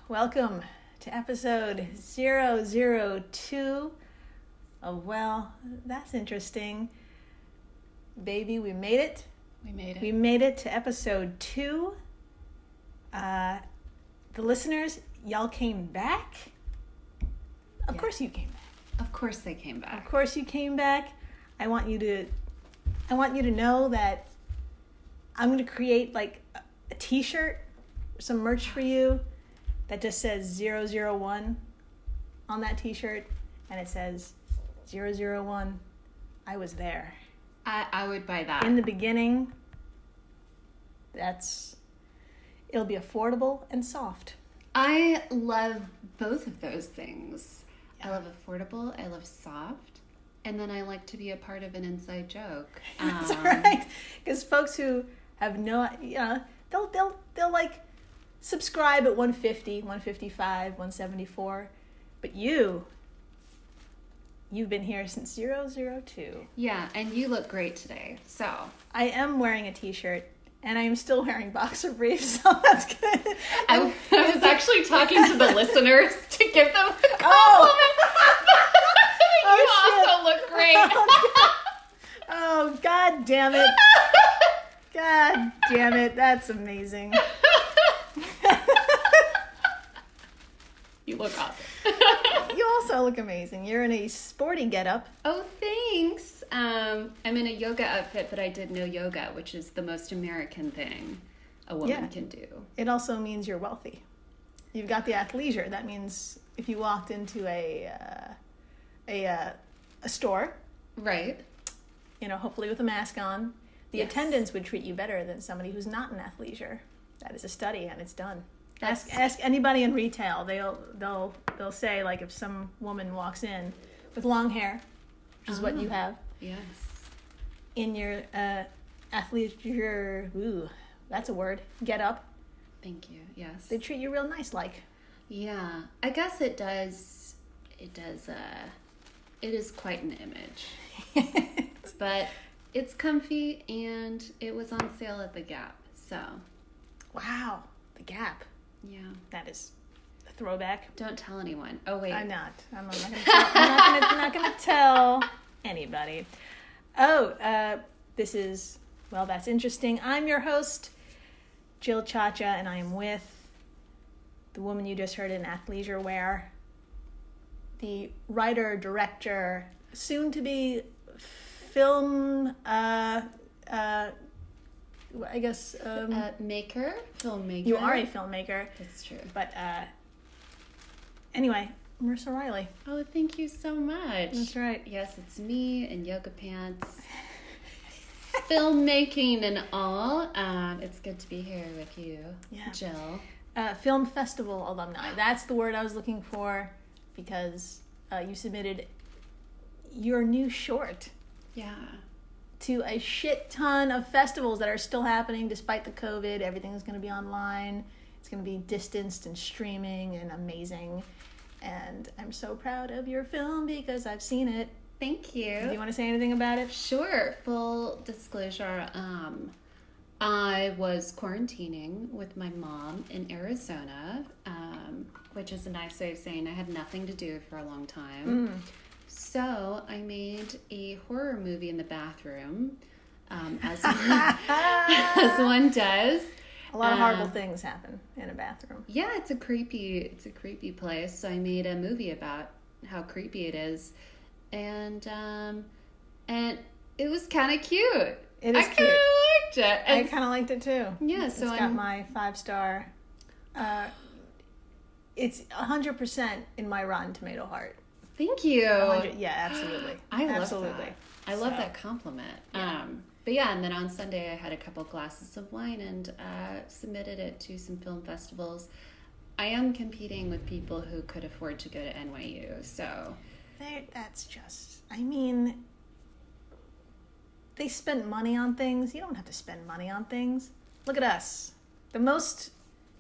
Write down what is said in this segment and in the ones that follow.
Welcome to episode 002 of Well, That's Interesting. Baby, we made it. We made it to episode 2. The listeners, y'all came back. Of course you came back. Of course they came back. Of course you came back. I want you to know that I'm going to create like a t-shirt, some merch for you that just says 001 on that t-shirt, and it says 001, I was there. I would buy that. In the beginning, it'll be affordable and soft. I love both of those things. Yeah. I love affordable, I love soft, and then I like to be a part of an inside joke. That's right. Because folks who have they'll like subscribe at 150, 155, 174, but you've been here since 002. Yeah, and you look great today. So I am wearing a t-shirt, and I am still wearing boxer briefs, so that's good. I was actually talking to the listeners to give them a compliment. You also look great. Oh, God damn it. God damn it. That's amazing. You look awesome. You also look amazing. You're in a sporty getup. Oh, thanks. I'm in a yoga outfit, but I did no yoga, which is the most American thing a woman can do. It also means you're wealthy. You've got the athleisure. That means if you walked into a store, right? Hopefully with a mask on, the attendants would treat you better than somebody who's not in athleisure. That is a study, and it's done. Ask anybody in retail. They'll say, like, if some woman walks in with long hair, which is what you have. Yes. In your athleisure, that's a word. Get up. Thank you. Yes. They treat you real nice, like. Yeah, I guess it does. It does. It is quite an image. But it's comfy, and it was on sale at the Gap. So. Wow, the Gap. Yeah. That is a throwback. Don't tell anyone. Oh, wait. I'm not going to tell. I'm not going to tell anybody. Oh, this is, Well, That's Interesting. I'm your host, Jill Chacha, and I am with the woman you just heard in athleisure wear, the writer, director, soon to be film, I guess... filmmaker. You are a filmmaker. That's true. But anyway, Marissa Riley. Oh, thank you so much. That's right. Yes, it's me in yoga pants. Filmmaking and all. It's good to be here with you, Jill. Film festival alumni. That's the word I was looking for, because you submitted your new short. Yeah. To a shit ton of festivals that are still happening despite the COVID. Everything's going to be online. It's going to be distanced and streaming and amazing. And I'm so proud of your film because I've seen it. Thank you. Do you want to say anything about it? Sure. Full disclosure, I was quarantining with my mom in Arizona, which is a nice way of saying I had nothing to do for a long time. So I made a horror movie in the bathroom, as one does. A lot of horrible things happen in a bathroom. Yeah, it's a creepy place. So I made a movie about how creepy it is, and it was kind of cute. It is cute. I kind of liked it. I kind of liked it too. Yeah, so it's got my 5-star. It's 100% in my Rotten Tomato heart. Thank you. Yeah, absolutely. I love that. I love that compliment. Yeah. But yeah, and then on Sunday I had a couple glasses of wine and submitted it to some film festivals. I am competing with people who could afford to go to NYU, so... That's just... I mean, they spent money on things. You don't have to spend money on things. Look at us. The most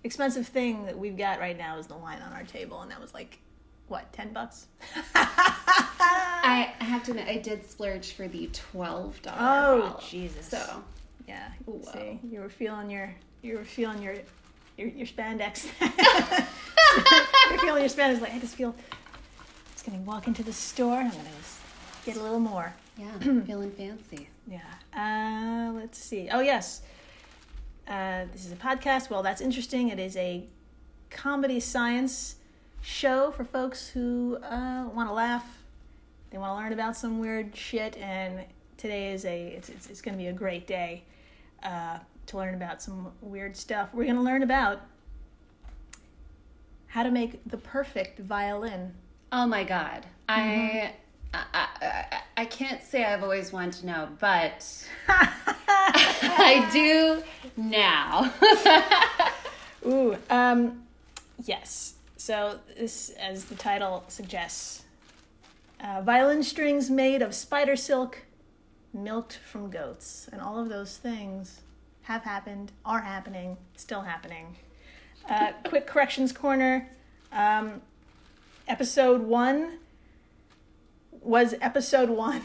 expensive thing that we've got right now is the wine on our table, and that was like... What, $10? I have to admit, I did splurge for the $12 bottle. Jesus. So, yeah. whoa. See, you were feeling your your spandex. You're feeling your spandex. Like, I just feel, going to walk into the store and I'm going to get a little more. Yeah, feeling fancy. Yeah. Let's see. Oh, yes. This is a podcast. Well, that's interesting. It is a comedy science show for folks who want to laugh. They want to learn about some weird shit. And today is it's going to be a great day to learn about some weird stuff. We're going to learn about how to make the perfect violin. Oh my God. I can't say I've always wanted to know, but I do now. Ooh, yes. So this, as the title suggests, violin strings made of spider silk, milked from goats. And all of those things have happened, are happening, still happening. Quick corrections corner. Episode 1 was episode 1.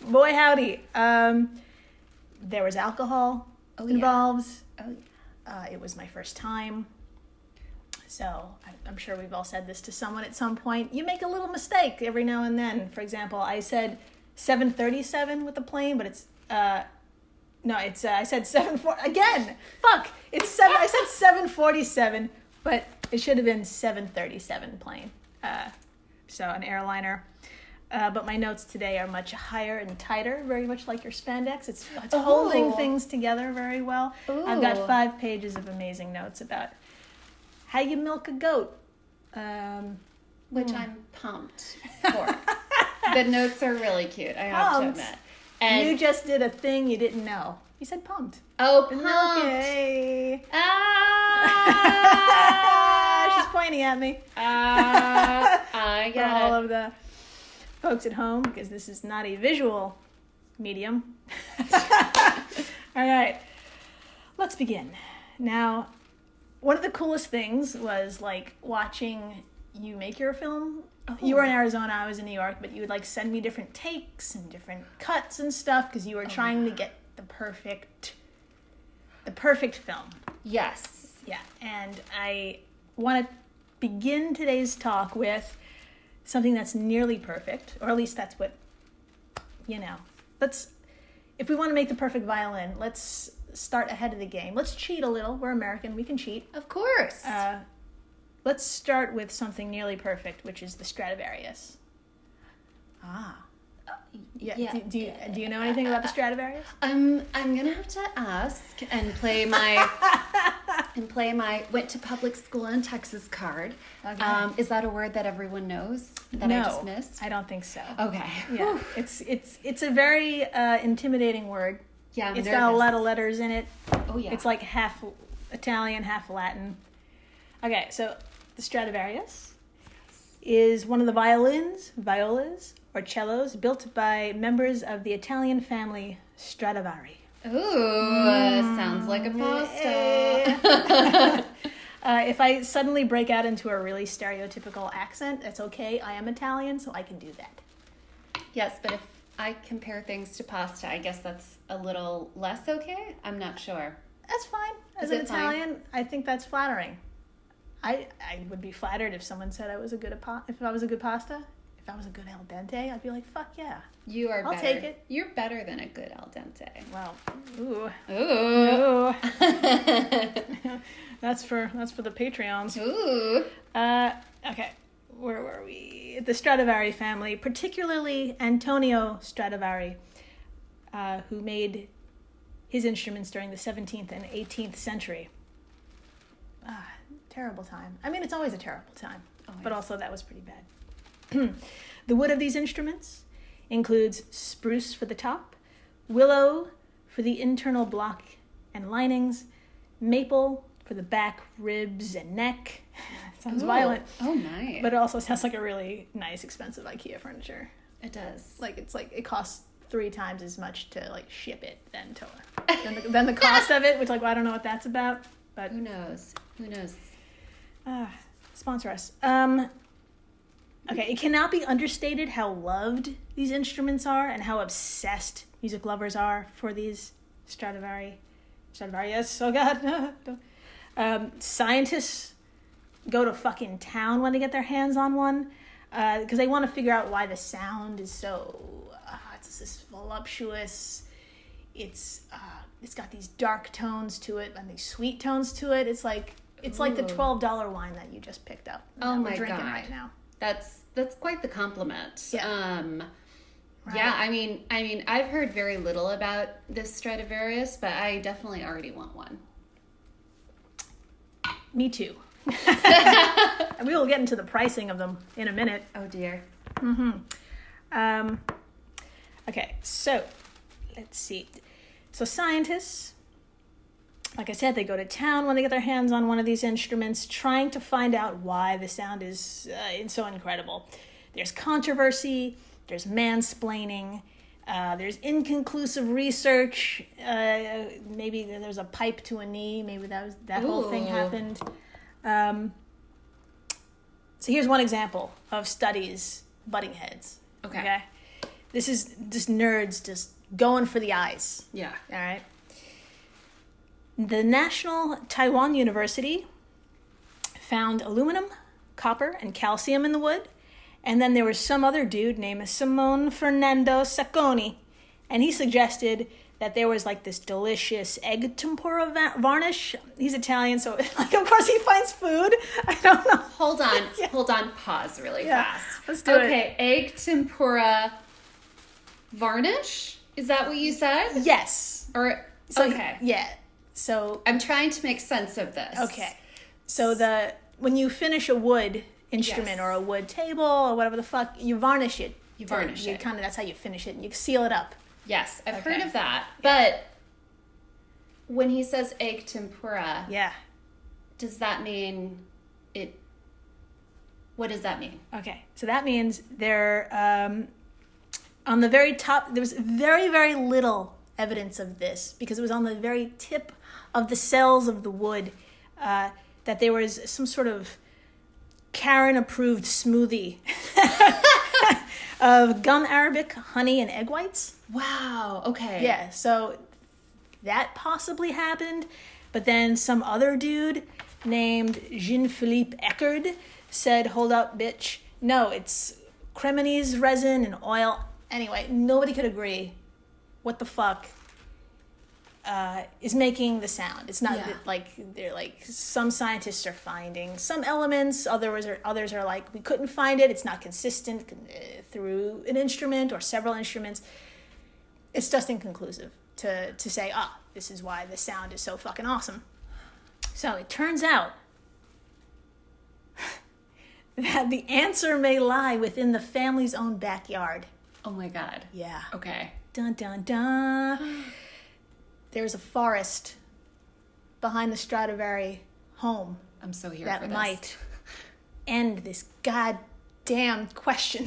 Boy howdy. There was alcohol involved. Yeah. Oh, it was my first time. So I'm sure we've all said this to someone at some point. You make a little mistake every now and then. For example, I said 7:37 with the plane, but it's I said 7:40 again. Fuck. It's 7. I said 7:47, but it should have been 7:37 plane. So an airliner. But my notes today are much higher and tighter, very much like your spandex. It's holding things together very well. Ooh. I've got 5 pages of amazing notes about how you milk a goat. which I'm pumped for. The notes are really cute, I have to admit. And you just did a thing you didn't know. You said pumped. Oh, pumped. Okay. Ah! She's pointing at me. I get For all it. of the folks at home, because this is not a visual medium. All right. Let's begin. Now, one of the coolest things was like watching you make your film. Oh. You were in Arizona, I was in New York, but you would like send me different takes and different cuts and stuff because you were trying to get the perfect film. Yes. Yeah, and I want to begin today's talk with something that's nearly perfect, or at least that's what, if we want to make the perfect violin, let's start ahead of the game. Let's cheat a little. We're American. We can cheat. Of course. Let's start with something nearly perfect, which is the Stradivarius. Yeah. Do you know anything about the Stradivarius? I'm gonna have to ask and play my went to public school in Texas card. Okay. Is that a word that everyone knows that No, I just missed? I don't think so. Okay. Yeah. It's a very intimidating word. Yeah, It's got a lot of letters in it. Oh yeah. It's like half Italian, half Latin. Okay, so the Stradivarius is one of the violas, or cellos built by members of the Italian family Stradivari. Ooh, sounds like a pasta. If I suddenly break out into a really stereotypical accent, that's okay. I am Italian, so I can do that. Yes, but if I compare things to pasta, I guess that's a little less okay? I'm not sure. That's fine. As Is an it fine? Italian, I think that's flattering. I would be flattered if someone said I was a good if I was a good pasta. If I was a good al dente, I'd be like, fuck yeah. You are I'll better. take it. You're better than a good al dente. Well, ooh. Ooh. That's for the Patreons. Ooh. Okay, where were we? The Stradivari family, particularly Antonio Stradivari, who made his instruments during the 17th and 18th century. Terrible time. I mean, it's always a terrible time, but also that was pretty bad. The wood of these instruments includes spruce for the top, willow for the internal block and linings, maple for the back, ribs, and neck. Sounds violent. Oh, nice. But it also sounds like a really nice, expensive IKEA furniture. It does. It costs 3 times as much to ship it than the cost of it, which I don't know what that's about. But who knows? Sponsor us. Okay, it cannot be understated how loved these instruments are and how obsessed music lovers are for these Stradivari Stradivarius, oh God. Scientists go to fucking town when they get their hands on one because they want to figure out why the sound is so it's this voluptuous. It's got these dark tones to it and these sweet tones to it. It's like the $12 wine that you just picked up. Oh my we're drinking God. right now. That's quite the compliment. Yeah. Right. Yeah, I mean, I've heard very little about this Stradivarius, but I definitely already want one. Me too. And we will get into the pricing of them in a minute. Oh dear. Mm-hmm. Okay, so let's see. So scientists, like I said, they go to town when they get their hands on one of these instruments, trying to find out why the sound is so incredible. There's controversy, there's mansplaining, there's inconclusive research. Maybe there's a pipe to a knee. Maybe that whole thing happened. So here's one example of studies butting heads. Okay. This is just nerds just going for the eyes. Yeah. All right. The National Taiwan University found aluminum, copper, and calcium in the wood. And then there was some other dude named Simone Fernando Sacconi. And he suggested that there was like this delicious egg tempura varnish. He's Italian, so like of course he finds food. I don't know. Hold on, pause really fast. Let's do it. Okay, egg tempura varnish? Is that what you said? Yes. Okay. Yeah. So I'm trying to make sense of this. Okay. So when you finish a wood instrument or a wood table or whatever the fuck, you varnish it. You varnish it. That's how you finish it. And you seal it up. Yes, I've heard of that. But when he says egg tempura, does that mean it? What does that mean? Okay, so that means they're on the very top. There was very, very little evidence of this because it was on the very tip of the cells of the wood that there was some sort of Karen-approved smoothie of gum arabic, honey, and egg whites. Wow, okay. Yeah, so that possibly happened, but then some other dude named Jean-Philippe Eckerd said, hold up, bitch. No, it's Cremonese resin and oil. Anyway, nobody could agree what the fuck is making the sound. It's not like they're like some scientists are finding some elements, others are like we couldn't find it. It's not consistent through an instrument or several instruments. It's just inconclusive to say this is why the sound is so fucking awesome. So it turns out that the answer may lie within the family's own backyard. Oh my God. Yeah. Okay. Dun dun dun. There's a forest behind the Stradivari home. I'm so here that for this. Might end this goddamn question.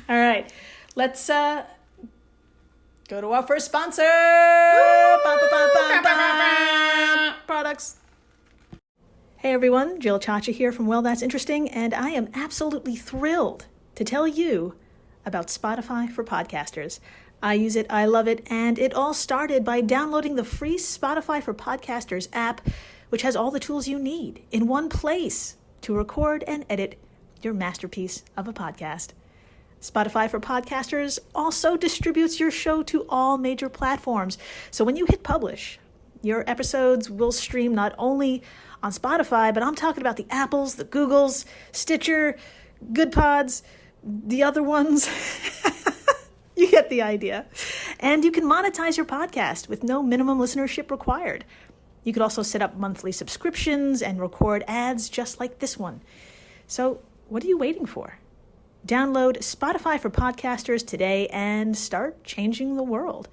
All right, let's go to our first sponsor. Products. Hey everyone, Jill Chacha here from Well That's Interesting, and I am absolutely thrilled to tell you about Spotify for podcasters. I use it, I love it, and it all started by downloading the free Spotify for Podcasters app, which has all the tools you need in one place to record and edit your masterpiece of a podcast. Spotify for Podcasters also distributes your show to all major platforms. So when you hit publish, your episodes will stream not only on Spotify, but I'm talking about the Apples, the Googles, Stitcher, Good Pods, the other ones. You get the idea. And you can monetize your podcast with no minimum listenership required. You could also set up monthly subscriptions and record ads just like this one. So what are you waiting for? Download Spotify for Podcasters today and start changing the world.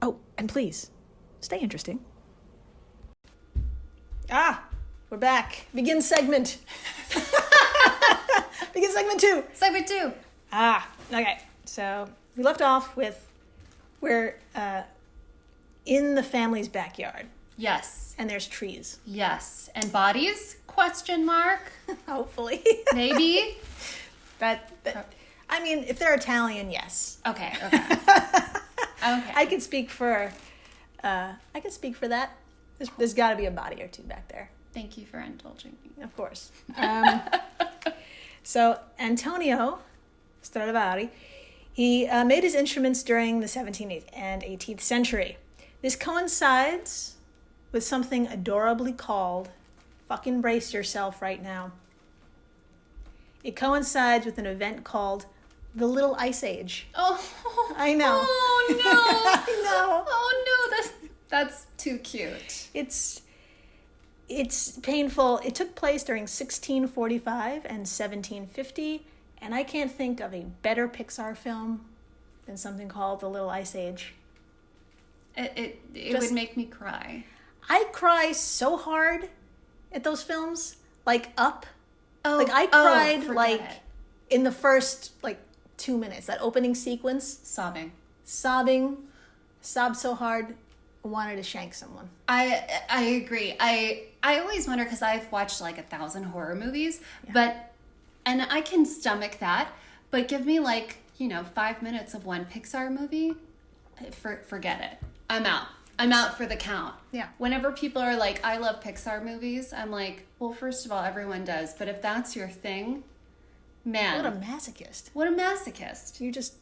Oh, and please, stay interesting. We're back. Begin segment. Begin segment 2. Segment 2. Okay. So we left off with we're in the family's backyard. Yes. And there's trees. Yes. And bodies? Question mark. Hopefully. Maybe. I mean, if they're Italian, yes. Okay. I could speak for I can speak for that. There's got to be a body or two back there. Thank you for indulging me. Of course. So Antonio Stradivari, he made his instruments during the 17th and 18th century. This coincides with something adorably called, fucking brace yourself right now. It coincides with an event called the Little Ice Age. Oh, I know. Oh no! I know. Oh no! That's too cute. It's painful. It took place during 1645 and 1750, and I can't think of a better Pixar film than something called The Little Ice Age. It would make me cry. I cry so hard at those films, like Up. Oh, Like I cried forget it. in the first 2 minutes. That opening sequence, Sobbing. sobbed so hard, I wanted to shank someone. I agree. I always wonder because I've watched 1,000 horror movies, and I can stomach that. But give me 5 minutes of one Pixar movie, forget it. I'm out. I'm out for the count. Yeah. Whenever people are like, I love Pixar movies, I'm like, well, first of all, everyone does. But if that's your thing, man. What a masochist. What a masochist. You just,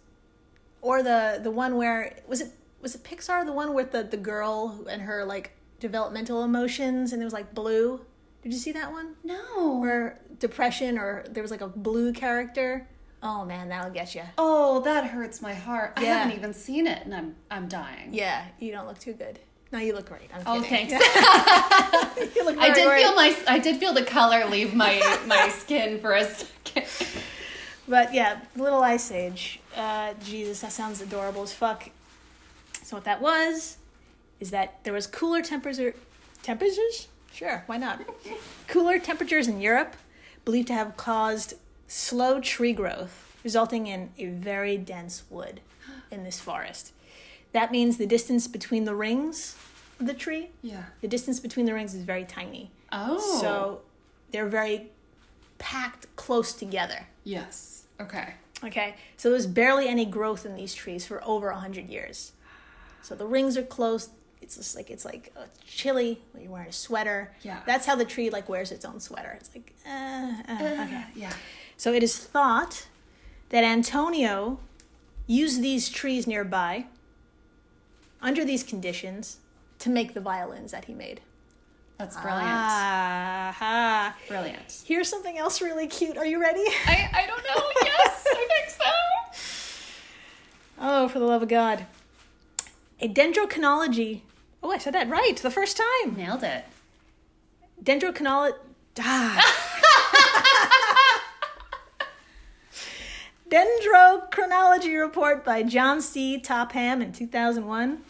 or the one where, was it Pixar, the one with the girl and her developmental emotions and it was blue? Did you see that one? No. Where depression, or there was a blue character. Oh man, that'll get you. Oh, that hurts my heart. Yeah. I haven't even seen it and I'm dying. Yeah, you don't look too good. No, you look great. I'm Oh, kidding. thanks. You look I great. did feel the color leave my skin for a second. But yeah, Little Ice Age. Jesus, that sounds adorable as fuck. So what that was is that there was cooler temperatures? Sure, why not? Cooler temperatures in Europe believed to have caused slow tree growth, resulting in a very dense wood in this forest. That means the distance between the rings of the tree, the distance between the rings is very tiny. Oh. So they're very packed close together. Yes. Okay. Okay, so there's barely any growth in these trees for over 100 years. So the rings are close. It's just chilly when you're wearing a sweater. Yeah. That's how the tree wears its own sweater. It's okay. Yeah. So it is thought that Antonio used these trees nearby under these conditions to make the violins that he made. That's brilliant. Ah, Brilliant. Here's something else really cute. Are you ready? I don't know. Yes, I think so. Oh, for the love of God. A dendrochronology. Oh, I said that right the first time. Nailed it. Dendrochronology report by John C. Topham in 2001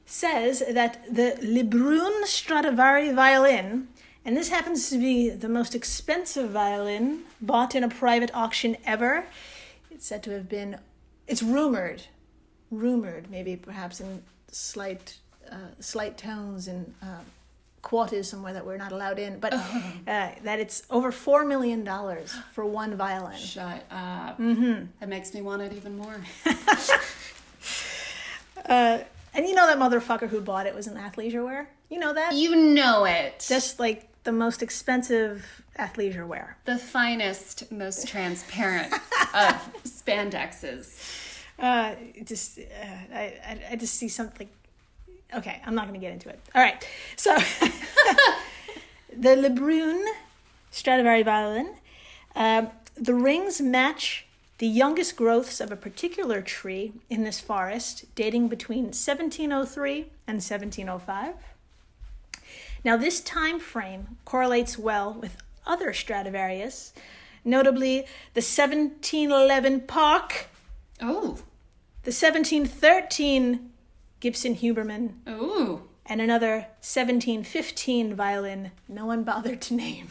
says that the Lebrun Stradivari violin, and this happens to be the most expensive violin bought in a private auction ever. It's said to have been, it's rumored, maybe perhaps in slight tones and quarters somewhere that we're not allowed in, but that it's over $4 million for one violin. Shut up. Mm-hmm. That makes me want it even more. And you know that motherfucker who bought it was in athleisure wear? You know that? You know it. Just the most expensive athleisure wear. The finest, most transparent of spandexes. I just see something. Okay, I'm not going to get into it. All right. So the Lebrun Stradivari violin, the rings match the youngest growths of a particular tree in this forest, dating between 1703 and 1705. Now, this time frame correlates well with other Stradivarius, notably the 1711 Park, Oh. the 1713 Gibson Huberman, Ooh. and another 1715 violin no one bothered to name.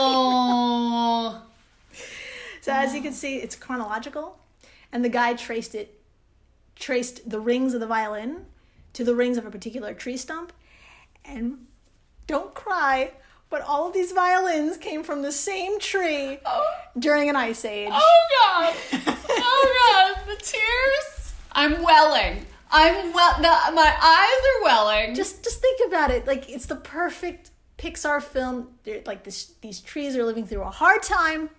Oh. So as you can see, it's chronological, and the guy traced the rings of the violin to the rings of a particular tree stump. And don't cry, but all of these violins came from the same tree during an ice age. Oh, God. Oh, God. The tears. I'm welling. My eyes are welling. Just think about it. Like, it's the perfect Pixar film. Like, these trees are living through a hard time.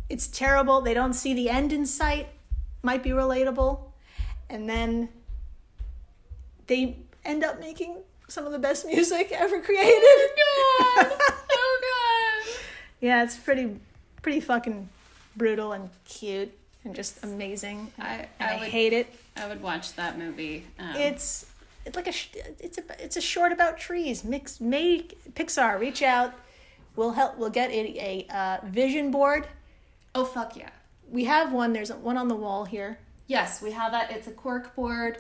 It's terrible. They don't see the end in sight. Might be relatable. And then they end up making some of the best music ever created. Oh, God. Oh, God. Yeah, it's pretty fucking brutal and cute and just amazing. I hate it. I would watch that movie. It's a short about trees. Pixar, reach out. We'll help. We'll get a vision board. Oh, fuck yeah. We have one. There's one on the wall here. Yes, we have that. It's a cork board.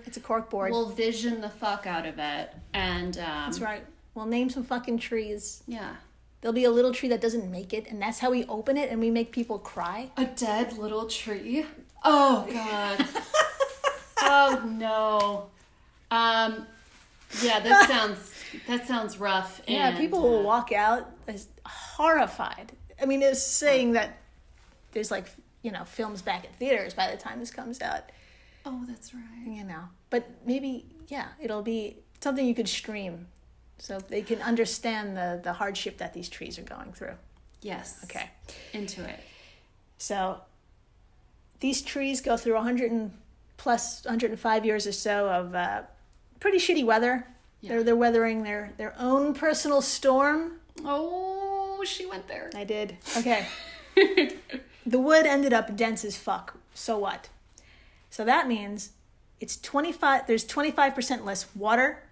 We'll vision the fuck out of it. And that's right. We'll name some fucking trees. Yeah. There'll be a little tree that doesn't make it, and that's how we open it, and we make people cry. A dead little tree? Oh, God. Oh, no. Yeah, that sounds rough. Yeah, people will walk out as horrified. I mean, it's saying that there's films back in theaters by the time this comes out. Oh, that's right. But maybe, it'll be something you could stream so they can understand the hardship that these trees are going through. Yes. Okay. Into it. So these trees go through 105 years or so of pretty shitty weather. Yeah. They're weathering their own personal storm. Oh, she went there. I did. Okay. The wood ended up dense as fuck. So what? So that means there's 25% less water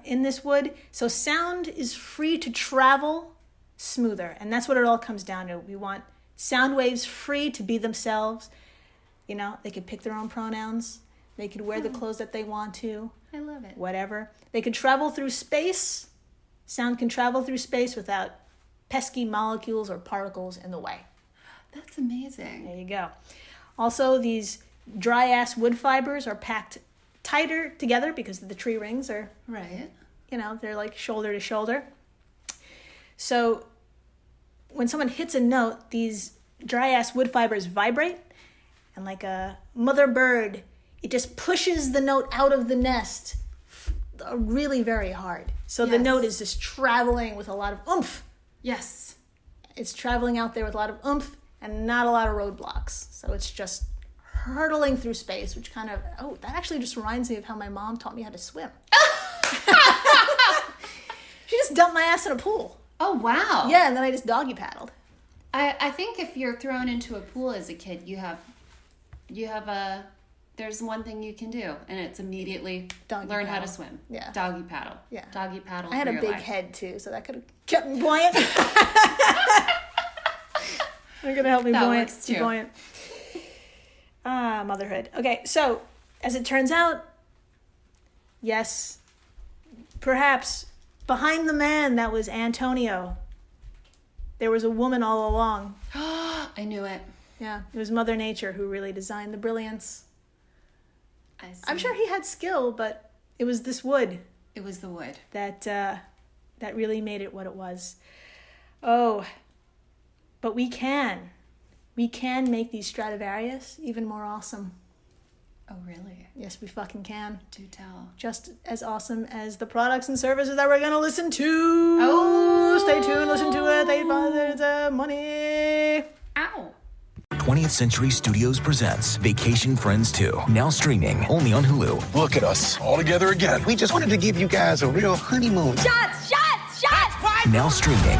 in this wood. So sound is free to travel smoother. And that's what it all comes down to. We want sound waves free to be themselves. They could pick their own pronouns. They could wear the clothes that they want to. I love it. Whatever. They could travel through space. Sound can travel through space without pesky molecules or particles in the way. That's amazing. There you go. Also, these dry-ass wood fibers are packed tighter together because the tree rings are, right. They're like shoulder to shoulder. So when someone hits a note, these dry-ass wood fibers vibrate, and like a mother bird, it just pushes the note out of the nest really very hard. So the note is just traveling with a lot of oomph. Yes. It's traveling out there with a lot of oomph and not a lot of roadblocks. So it's just hurtling through space, which that actually just reminds me of how my mom taught me how to swim. She just dumped my ass in a pool. Oh, wow. Yeah, and then I just doggy paddled. I think if you're thrown into a pool as a kid, there's one thing you can do, and it's immediatly learn how to swim. Yeah. Doggy paddle. Yeah. Doggy paddle. I had a big head too, so that could have kept me buoyant. They're going to help me buoyant. Motherhood. Okay, so as it turns out, yes, perhaps behind the man that was Antonio, there was a woman all along. I knew it. Yeah, it was Mother Nature who really designed the brilliance. I see. I'm sure he had skill, but it was this wood. It was the wood. That really made it what it was. Oh, but we can make these Stradivarius even more awesome. Oh, really? Yes, we fucking can. Do tell. Just as awesome as the products and services that we're going to listen to. Oh! Stay tuned, listen to it. They buy the money. Ow. 20th Century Studios presents Vacation Friends 2, now streaming only on Hulu. Look at us, all together again. We just wanted to give you guys a real honeymoon. Shots! Now streaming.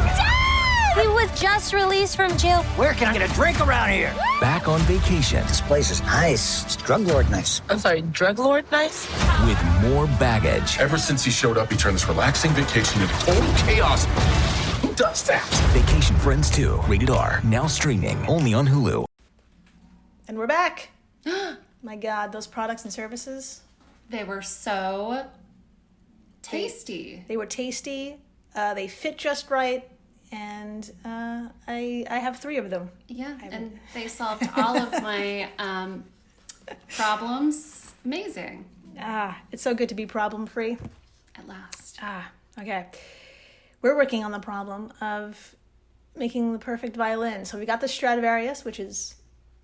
He was just released from jail. Where can I get a drink around here? Back on vacation This place is nice. It's drug lord nice. I'm sorry, drug lord nice? with more baggage. Ever since he showed up, he turned this relaxing vacation into total chaos. Who does that? Vacation Friends 2, rated R, now streaming only on Hulu. And we're back. My God, those products and services. They were so tasty. They were tasty. They fit just right. And I have 3 of them. Yeah, and they solved all of my problems. Amazing. It's so good to be problem-free. At last. Okay. We're working on the problem of making the perfect violin. So we got the Stradivarius, which is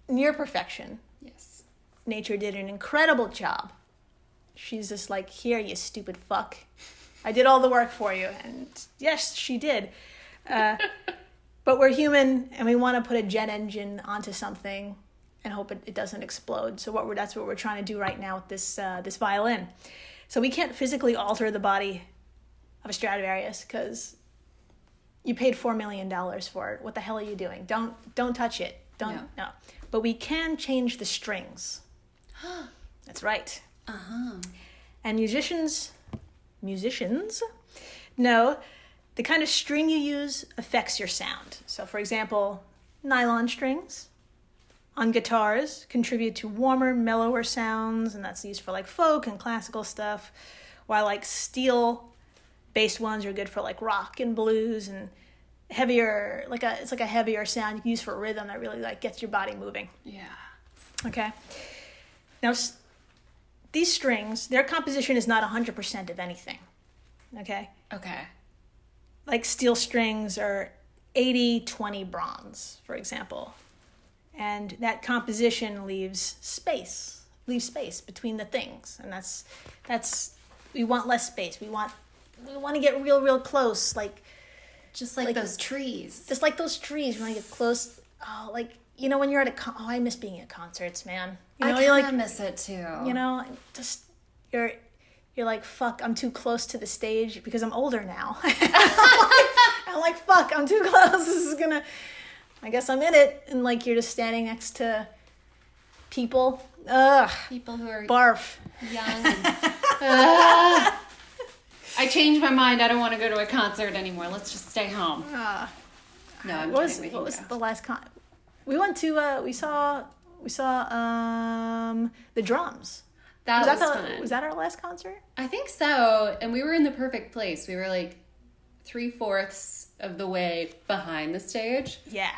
near perfection. Yes. nature did an incredible job. She's just like, here, you stupid fuck. I did all the work for you. And yes, she did. But we're human, and we want to put a jet engine onto something and hope it doesn't explode. So that's what we're trying to do right now with this violin. So we can't physically alter the body of a Stradivarius because you paid $4 million for it. What the hell are you doing? Don't touch it. No. But we can change the strings. That's right. And musicians know the kind of string you use affects your sound. So, for example, nylon strings on guitars contribute to warmer, mellower sounds, and that's used for like folk and classical stuff, while like steel-based ones are good for like rock and blues and heavier, it's like a heavier sound you can use for rhythm that really like gets your body moving. Yeah. Okay. Now, these strings, their composition is not 100% of anything. Okay? Okay. Like steel strings are 80-20 bronze, for example. And that composition leaves space between the things. And that's we want less space. We want to get real close, just like those trees. Just like those trees. We want to get close. Oh, like, you know, when you're at I miss being at concerts, man. You know, I kind of miss it too. You know, just you're like, fuck, I'm too close to the stage because I'm older now. I'm like, fuck, I'm too close. I guess I'm in it. And like, you're just standing next to people. Ugh. People who are barf. Young. I changed my mind. I don't want to go to a concert anymore. Let's just stay home. No, I'm kidding. What was the last we went to? We saw the Drums. That was fun. Was that our last concert? I think so. And we were in the perfect place. We were like 3/4 of the way behind the stage. Yeah.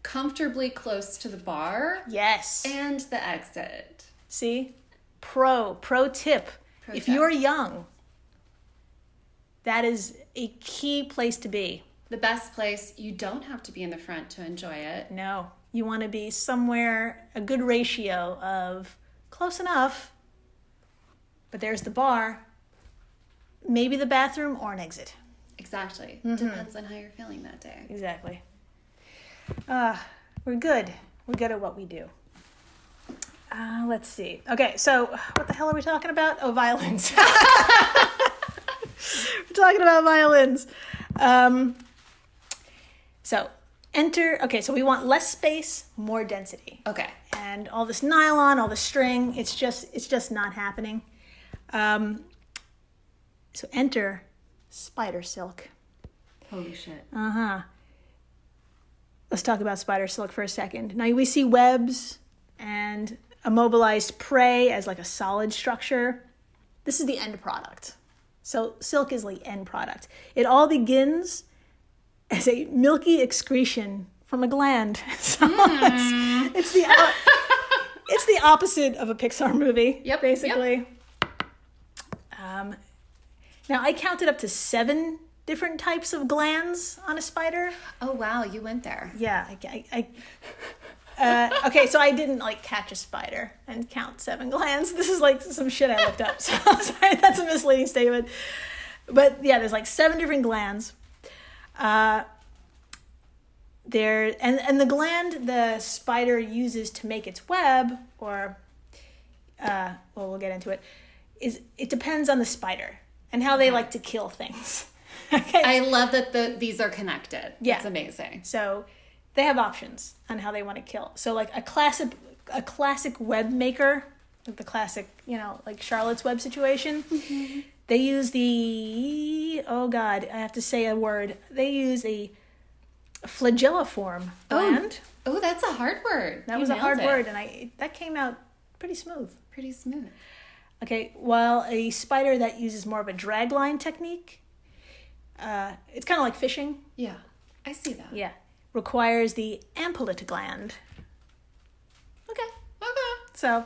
Comfortably close to the bar. Yes. And the exit. See? Pro tip. If you're young, that is a key place to be. The best place. You don't have to be in the front to enjoy it. No. You want to be somewhere, a good ratio of close enough, but there's the bar, maybe the bathroom, or an exit. Exactly. Depends on how you're feeling that day. Exactly. We're good. We're good at what we do. Let's see. Okay, so what the hell are we talking about? Oh, violins. We're talking about violins. So we want less space, more density. Okay. And all this nylon, all the string, it's just not happening. So enter spider silk. Holy shit. Let's talk about spider silk for a second. Now we see webs and immobilized prey as like a solid structure. This is the end product. So silk is the end product. It all begins as a milky excretion from a gland. So it's the opposite of a Pixar movie. Yep, basically. Yep. Now I counted up to 7 different types of glands on a spider. Oh wow, you went there. Yeah, okay, so I didn't like catch a spider and count 7 glands. This is like some shit I looked up. So I'm sorry, that's a misleading statement. But yeah, there's like 7 different glands. There and the gland the spider uses to make its web, or we'll get into it. It depends on the spider and how they like to kill things. Okay. I love that these are connected. Yeah, it's amazing. So they have options on how they want to kill. So like a classic web maker, like the classic, like Charlotte's Web situation. Mm-hmm. They use I have to say a word. They use a flagelliform gland. Oh, that's a hard word. That was a hard word, and that came out pretty smooth. Pretty smooth. Okay, while a spider that uses more of a dragline technique, it's kind of like fishing. Yeah, I see that. Yeah, requires the ampulate gland. Okay. So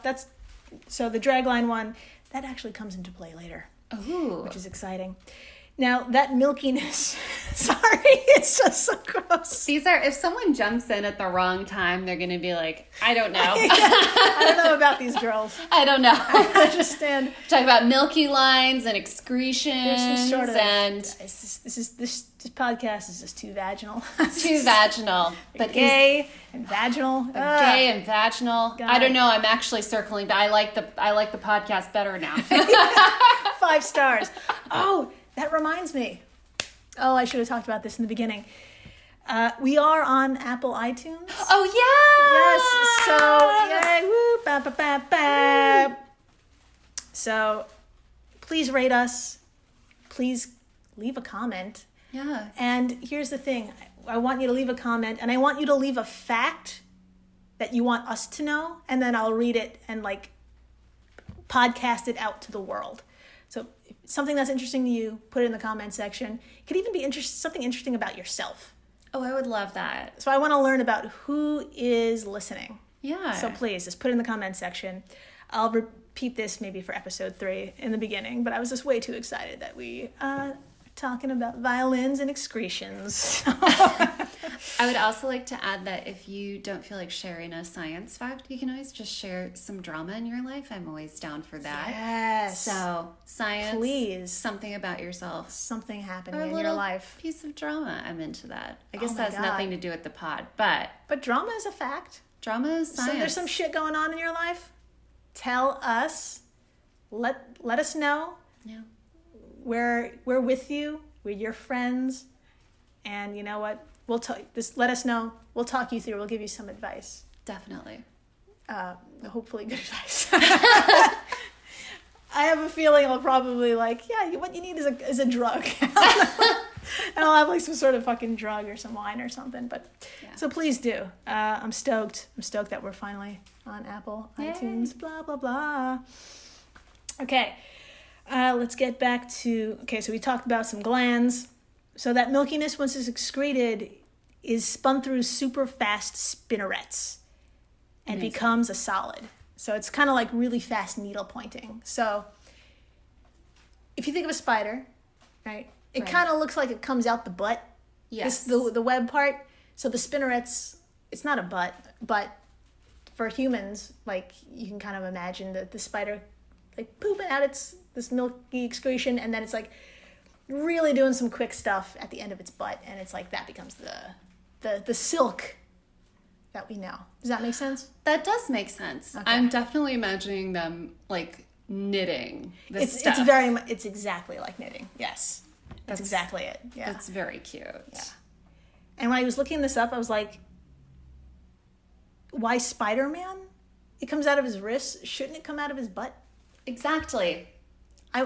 the dragline one that actually comes into play later. Oh, which is exciting. Now that milkiness Sorry, it's just so gross. These are, if someone jumps in at the wrong time, they're going to be like, I don't know. I don't know about these girls. I don't know. I don't understand. Talk about milky lines and excretions. There's some sort of, and this podcast is just too vaginal. too vaginal. But gay and vaginal. Gay and vaginal. God. I don't know. I'm actually circling, but I like the podcast better now. 5 stars. Oh, that reminds me. Oh, I should have talked about this in the beginning. We are on Apple iTunes. Oh, yeah! Yes. So, yay. Woo. Ba, ba, ba, ba. So, please rate us. Please leave a comment. Yeah. And here's the thing. I want you to leave a comment, and I want you to leave a fact that you want us to know, and then I'll read it and, like, podcast it out to the world. So something that's interesting to you, put it in the comment section. It could even be something interesting about yourself. Oh, I would love that. So I want to learn about who is listening. Yeah. So please, just put it in the comment section. I'll repeat this maybe for episode 3 in the beginning, but I was just way too excited that we are talking about violins and excretions. I would also like to add that if you don't feel like sharing a science fact, you can always just share some drama in your life. I'm always down for that. Yes. So, science, please. Something about yourself. Something happening Or a in your little life. piece of drama. I'm into that. I guess my that has God. nothing to do with the pod, but drama is a fact. drama is science. So there's some shit going on in your life. Tell us. Let us know. Yeah. We're with you. We're your friends. And you know what? Let us know. We'll talk you through. We'll give you some advice. Definitely. Hopefully good advice. I have a feeling I'll probably what you need is a drug. And I'll have like some sort of fucking drug or some wine or something. But so please do. I'm stoked. I'm stoked that we're finally on Apple iTunes. Blah blah blah. Okay. Let's get back to so we talked about some glands. So that milkiness, once it's excreted, is spun through super fast spinnerets and becomes a solid. So it's kind of like really fast needle pointing. So if you think of a spider, right? It kind of looks like it comes out the butt. Yes. The web part. So the spinnerets, it's not a butt, but for humans, like you can kind of imagine the spider like pooping out this milky excretion, and then it's like really doing some quick stuff at the end of its butt, and it's like that becomes the silk that we know. Does that make sense? That does make sense. Okay. I'm definitely imagining them like knitting this It's stuff. it's exactly like knitting. Yes. That's exactly it. Yeah. That's very cute. Yeah. And when I was looking this up, I was like, why Spider-Man? It comes out of his wrist. Shouldn't it come out of his butt? Exactly. I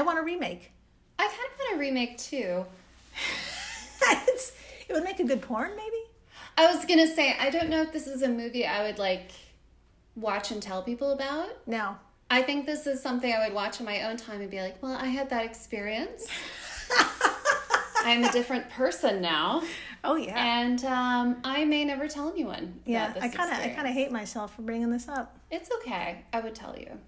want a remake. I kind of want a remake too. It would make a good porn, maybe? I was going to say, I don't know if this is a movie I would like watch and tell people about. No. I think this is something I would watch in my own time and be like, well, I had that experience. I'm a different person now. Oh, yeah. And I may never tell anyone Yeah, about this I kind experience. of hate myself for bringing this up. It's okay. I would tell you.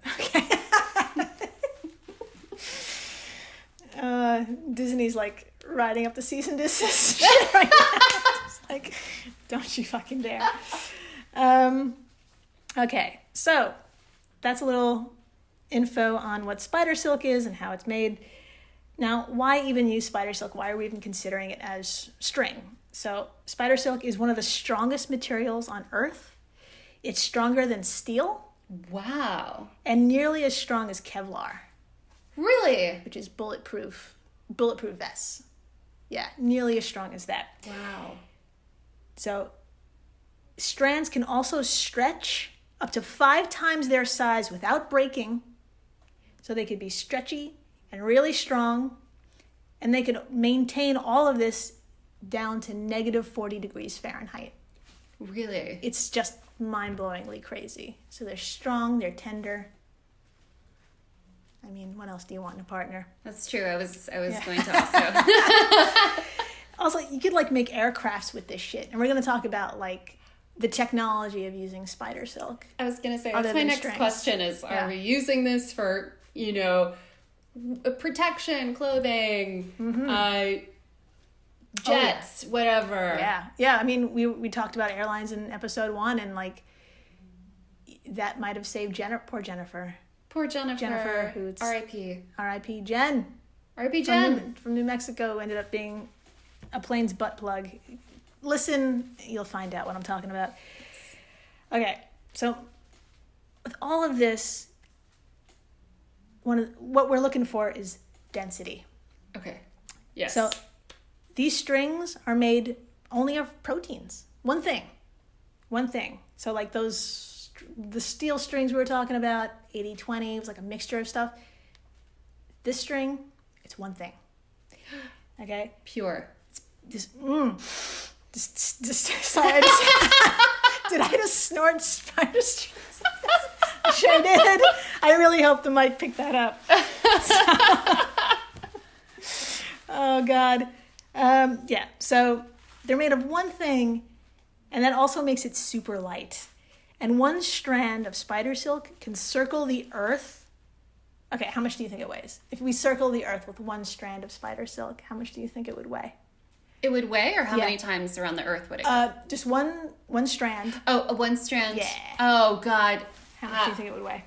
Disney's like riding up the cease and desist shit right now. It's like, don't you fucking dare. Okay, so that's a little info on what spider silk is and how it's made. Now, why even use spider silk? Why are we even considering it as string? So spider silk is one of the strongest materials on Earth. It's stronger than steel. Wow. And nearly as strong as Kevlar. Really? Which is bulletproof vests. Yeah, nearly as strong as that. Wow. So strands can also stretch up to 5 times their size without breaking. So they could be stretchy and really strong. And they could maintain all of this down to negative 40 degrees Fahrenheit. Really? It's just mind-blowingly crazy. So they're strong, they're tender. I mean, what else do you want in a partner? That's true. I was going to also. Also, you could like make aircrafts with this shit. And we're going to talk about like the technology of using spider silk. I was going to say, Other that's my than next strings. question is, Yeah. are we using this for, protection, clothing, Mm-hmm. jets, whatever. Yeah. I mean, we talked about airlines in episode 1, and like that might have saved poor Jennifer. Poor Jennifer. Jennifer, who's R.I.P. R.I.P. Jen. R.I.P. Jen. From New Mexico, ended up being a plane's butt plug. Listen, you'll find out what I'm talking about. Okay, so with all of this, what we're looking for is density. Okay. Yes. So these strings are made only of proteins. One thing. So like the steel strings we were talking about, 80-20, it was like a mixture of stuff. This string, it's one thing. Okay? Pure. Sorry. Did I just snort spider strings? I sure did. I really hope the mic picked that up. Oh, God. Yeah, so they're made of one thing, and that also makes it super light. And one strand of spider silk can circle the earth. Okay, how much do you think it weighs? If we circle the earth with one strand of spider silk, how much do you think it would weigh? It would weigh, or how Yeah. many times around the earth would it go? Just one strand. Oh, one strand. Yeah. Oh, God. How much do you think it would weigh?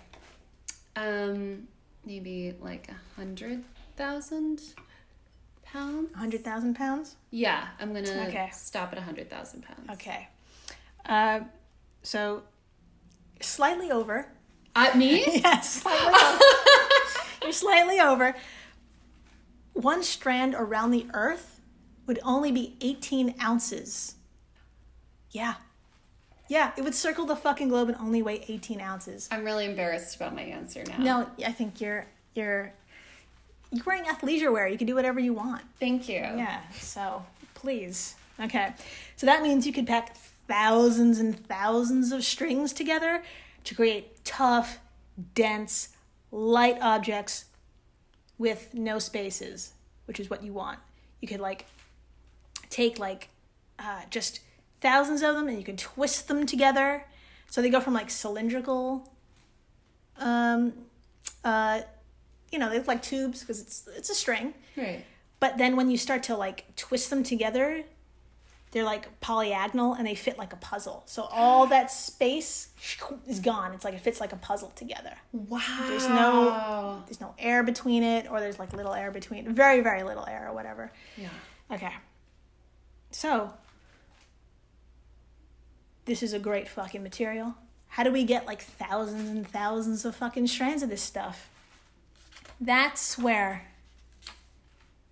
Maybe like 100,000 pounds. 100,000 pounds? Yeah, I'm gonna Okay. stop at 100,000 pounds. Okay. So slightly over. Me? Yes, slightly over. You're slightly over. One strand around the earth would only be 18 ounces. Yeah, it would circle the fucking globe and only weigh 18 ounces. I'm really embarrassed about my answer now. No, I think you're wearing athleisure wear. You can do whatever you want. Thank you. Yeah, so please. Okay, so that means you could pack thousands and thousands of strings together to create tough, dense, light objects with no spaces, which is what you want. You could take just thousands of them, and you can twist them together. So they go from cylindrical, they look like tubes because it's a string. Right. But then when you start to twist them together, they're polyagonal and they fit like a puzzle. So all that space is gone. It's it fits like a puzzle together. Wow. There's no air between it, or there's little air between, very, very little air or whatever. Yeah. Okay. So this is a great fucking material. How do we get thousands and thousands of fucking strands of this stuff? That's where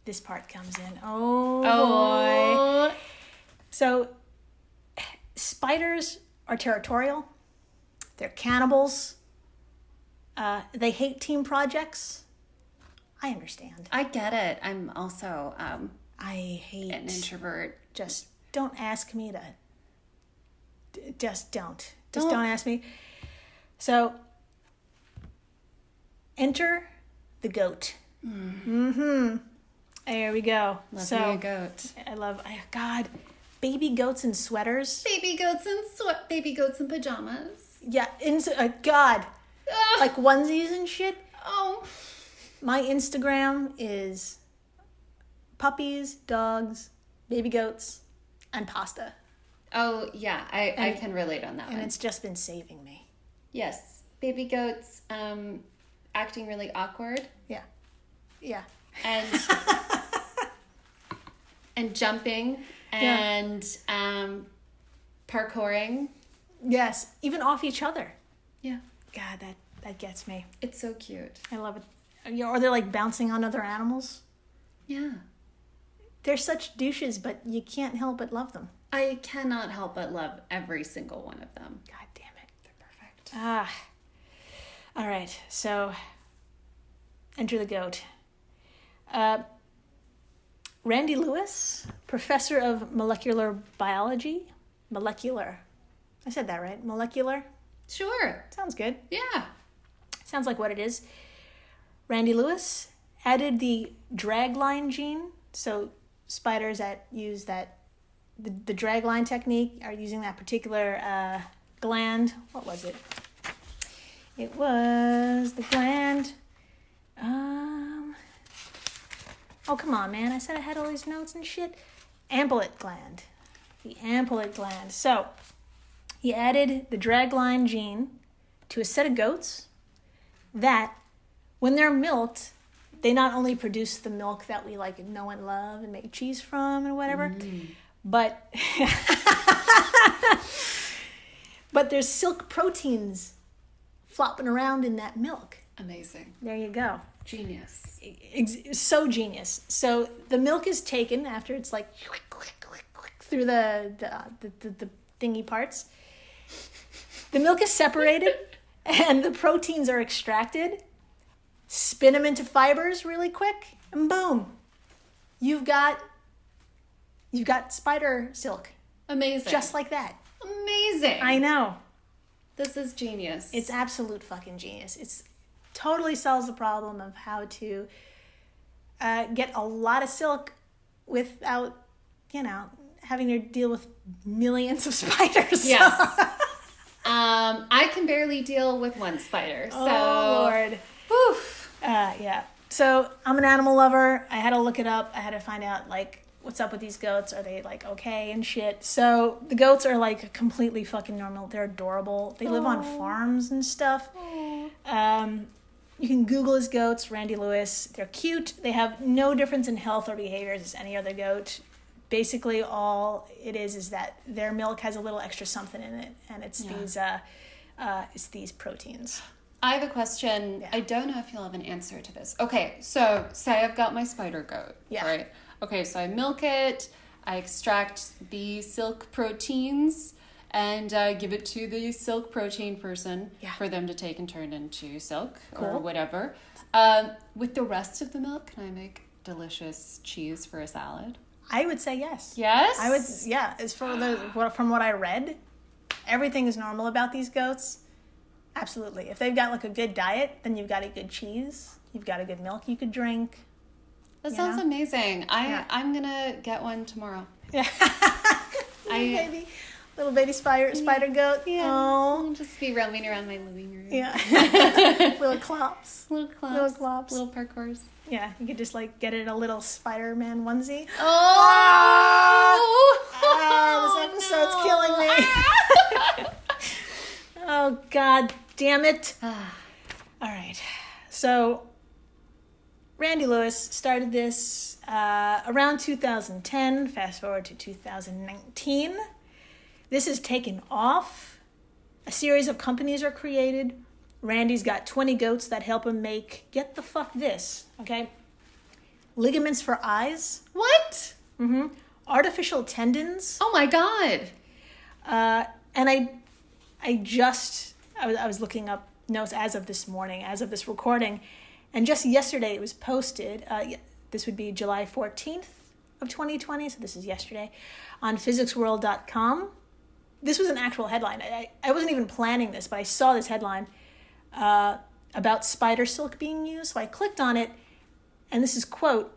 this part comes in. Oh boy. So, spiders are territorial. They're cannibals. They hate team projects. I understand. I get it. I'm also I hate an introvert. Just don't ask me to. Just don't. Just don't ask me. So, enter the goat. Mm-hmm. There we go. Love me a goat. God, baby goats in sweaters. Baby goats in pajamas. Yeah, God, onesies and shit. Oh. My Instagram is puppies, dogs, baby goats, and pasta. Oh, yeah. I can relate on that one. And it's just been saving me. Yes. Baby goats acting really awkward. Yeah. Yeah. And and jumping and parkouring. Yes, even off each other. Yeah. God, that gets me. It's so cute. I love it. Or they're bouncing on other animals. Yeah. They're such douches, but you can't help but love them. I cannot help but love every single one of them. God damn it. They're perfect. All right, so enter the goat. Randy Lewis, professor of molecular biology. Molecular. I said that right. Molecular. Sure. Sounds good. Yeah. Sounds like what it is. Randy Lewis added the dragline gene. So spiders that use the dragline technique are using that particular gland. What was it? It was the gland. Oh, come on, man. I said I had all these notes and shit. Ampulate gland. The ampulate gland. So, he added the dragline gene to a set of goats that, when they're milked, they not only produce the milk that we like know and love and make cheese from and whatever, but but there's silk proteins flopping around in that milk. Amazing. There you go. Genius. So genius. So the milk is taken after it's like through the thingy parts. The milk is separated and the proteins are extracted. Spin them into fibers really quick, and boom, you've got spider silk. Amazing. Just like that. Amazing. I know. This is genius. It's absolute fucking genius. It's totally solves the problem of how to get a lot of silk without, having to deal with millions of spiders. Yes. I can barely deal with one spider. So. Oh, Lord. Woof. Yeah. So I'm an animal lover. I had to look it up. I had to find out, what's up with these goats. Are they, okay and shit? So the goats are, completely fucking normal. They're adorable. They live on farms and stuff. You can Google his goats, Randy Lewis. They're cute. They have no difference in health or behaviors as any other goat. Basically, all it is that their milk has a little extra something in it, and it's these proteins. I have a question. Yeah. I don't know if you'll have an answer to this. Okay, so say I've got my spider goat, right? Okay, so I milk it, I extract the silk proteins, and give it to the silk protein person for them to take and turn into silk or whatever. With the rest of the milk, can I make delicious cheese for a salad? I would say yes. Yes? I would, yeah. As from what I read, everything is normal about these goats. Absolutely. If they've got a good diet, then you've got a good cheese. You've got a good milk you could drink. That sounds amazing. I'm going to get one tomorrow. Yeah. Little baby spider goat. Yeah. Oh. I'll just be roaming around my living room. Yeah. Little clops. Little clops. Little parkours. Yeah. You could just get it a little Spider-Man onesie. This episode's killing me. Oh, God damn it. All right. So, Randy Lewis started this around 2010. Fast forward to 2019. This is taken off. A series of companies are created. Randy's got 20 goats that help him make, get the fuck this, okay? Ligaments for eyes. What? Mm-hmm. Artificial tendons. Oh, my God. And I was looking up notes as of this morning, as of this recording, and just yesterday it was posted. This would be July 14th of 2020, so this is yesterday, on physicsworld.com. This was an actual headline. I wasn't even planning this, but I saw this headline about spider silk being used, so I clicked on it, and this is, quote,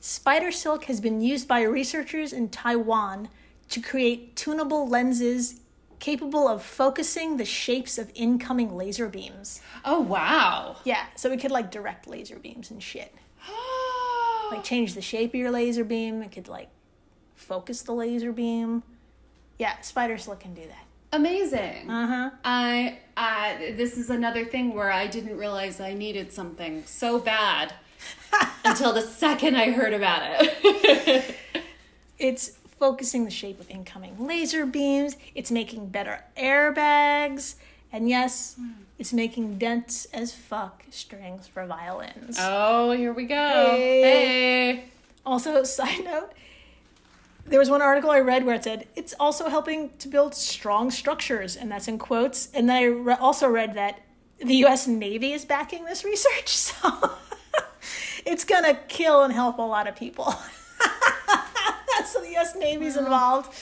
"Spider silk has been used by researchers in Taiwan to create tunable lenses capable of focusing the shapes of incoming laser beams." Oh, wow. Yeah, so we could direct laser beams and shit. Change the shape of your laser beam. It could focus the laser beam. Yeah, spider silk can do that. Amazing. Uh-huh. This is another thing where I didn't realize I needed something so bad until the second I heard about it. It's focusing the shape of incoming laser beams. It's making better airbags. And yes, it's making dense as fuck strings for violins. Oh, here we go. Hey. Also, side note, there was one article I read where it said, it's also helping to build strong structures, and that's in quotes. And then I also read that the U.S. Navy is backing this research, so it's going to kill and help a lot of people. So the U.S. Navy's involved.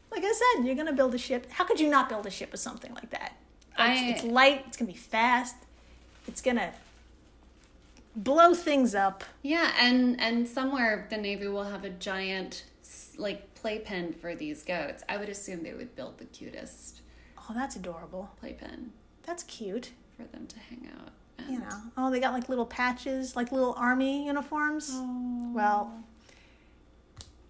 Like I said, you're going to build a ship. How could you not build a ship with something like that? It's light. It's going to be fast. It's going to blow things up. Yeah, and somewhere the Navy will have a giant playpen for these goats. I would assume they would build the cutest Oh, that's adorable. playpen That's cute. for them to hang out you know, they got like little patches, like little army uniforms. Oh. Well,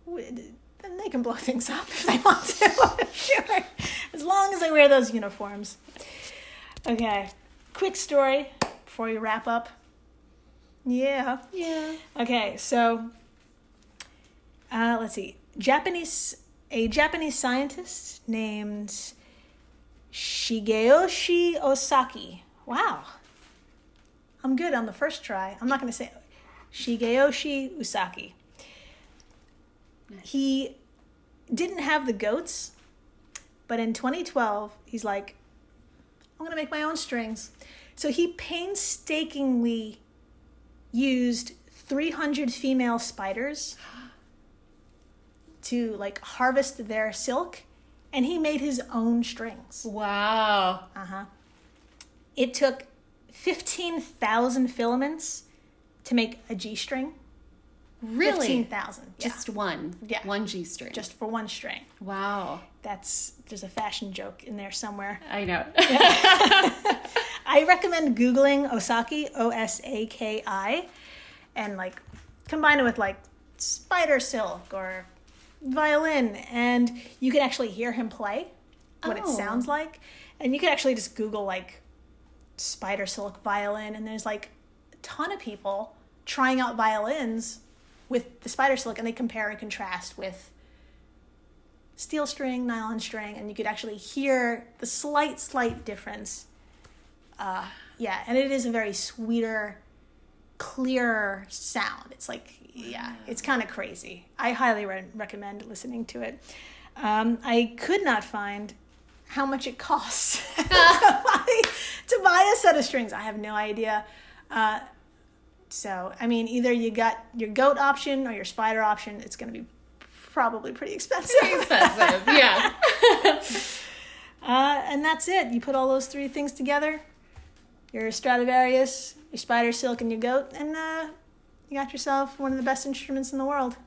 then they can blow things up if they want to. Sure, as long as they wear those uniforms. Okay, quick story before we wrap up. Yeah. Okay, so let's see. A Japanese scientist named Shigeyoshi Osaki. Wow. I'm good on the first try. I'm not going to say Shigeyoshi Osaki. He didn't have the goats, but in 2012, he's like, I'm going to make my own strings. So he painstakingly used 300 female spiders to like harvest their silk, and he made his own strings. Wow. It took 15,000 filaments to make a G string. Really? 15,000. Yeah. Just one. Yeah. One G string. Just for one string. Wow. There's a fashion joke in there somewhere. I know. I recommend Googling Osaki, Osaki, and like combine it with like spider silk or violin, and you can actually hear him play what it sounds like. And you can actually just Google like spider silk violin, and there's like a ton of people trying out violins with the spider silk, and they compare and contrast with steel string, nylon string, and you could actually hear the slight difference. And it is a very sweeter, clearer sound. It's like, it's kind of crazy. I highly recommend listening to it. I could not find how much it costs to buy a set of strings. I have no idea. So, I mean, either you got your goat option or your spider option. It's going to be probably pretty expensive. Yeah. And that's it. You put all those three things together, your Stradivarius, your spider silk, and your goat, and you got yourself one of the best instruments in the world.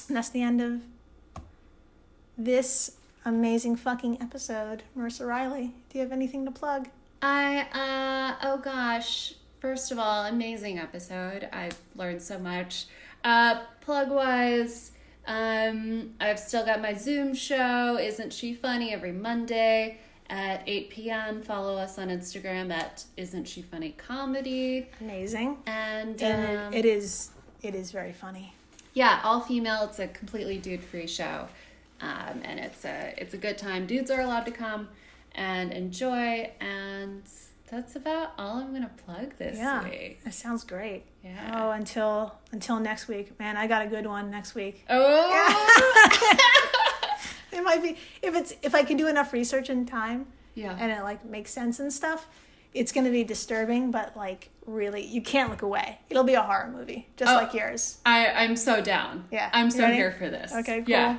And that's the end of this amazing fucking episode. Marissa Riley, do you have anything to plug? Oh gosh. First of all, amazing episode. I've learned so much. Plug-wise, I've still got my Zoom show, Isn't She Funny, every Monday at 8 p.m. Follow us on Instagram at Isn't She Funny Comedy. Amazing. And it is very funny. Yeah, all female. It's a completely dude-free show. And it's a good time. Dudes are allowed to come and enjoy, and that's about all I'm gonna plug this week. That sounds great. Yeah. Oh, until next week, man. I got a good one next week. Oh. It might be if I can do enough research in time. Yeah. And it like makes sense and stuff. It's gonna be disturbing, but like really, you can't look away. It'll be a horror movie, just like yours. I'm so down. Yeah. I'm so ready? here for this. Okay. Cool. Yeah.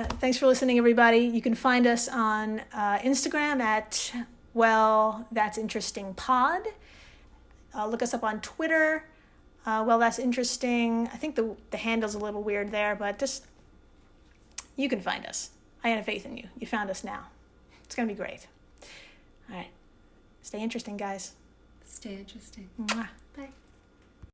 Thanks for listening, everybody. You can find us on Instagram at That's Interesting Pod. Look us up on Twitter. That's interesting. I think the handle's a little weird there, but just you can find us. I have faith in you. You found us now. It's gonna be great. All right. Stay interesting, guys. Stay interesting. Mwah. Bye.